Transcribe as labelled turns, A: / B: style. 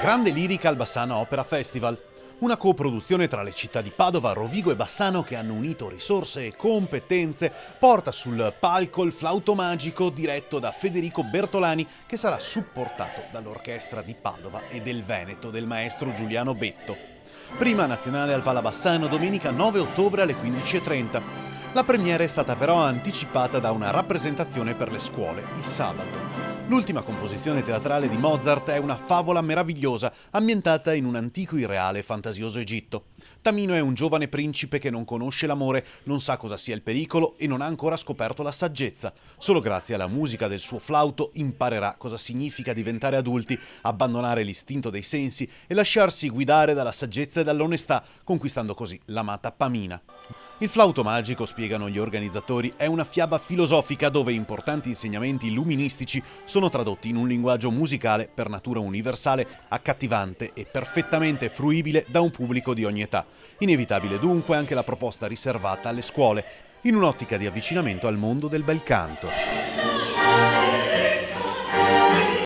A: Grande lirica al Bassano Opera Festival. Una coproduzione tra le città di Padova, Rovigo e Bassano che hanno unito risorse e competenze porta sul palco il Flauto Magico diretto da Federico Bertolani, che sarà supportato dall'orchestra di Padova e del Veneto del maestro Giuliano Betto. Prima nazionale al Palabassano domenica 9 ottobre alle 15:30. La premiera è stata però anticipata da una rappresentazione per le scuole il sabato. L'ultima composizione teatrale di Mozart è una favola meravigliosa ambientata in un antico irreale e fantasioso Egitto. Tamino è un giovane principe che non conosce l'amore, non sa cosa sia il pericolo e non ha ancora scoperto la saggezza. Solo grazie alla musica del suo flauto imparerà cosa significa diventare adulti, abbandonare l'istinto dei sensi e lasciarsi guidare dalla saggezza e dall'onestà, conquistando così l'amata Pamina. Il Flauto Magico, spiegano gli organizzatori, è una fiaba filosofica dove importanti insegnamenti illuministici sono tradotti in un linguaggio musicale per natura universale, accattivante e perfettamente fruibile da un pubblico di ogni età. Inevitabile dunque anche la proposta riservata alle scuole, in un'ottica di avvicinamento al mondo del bel canto.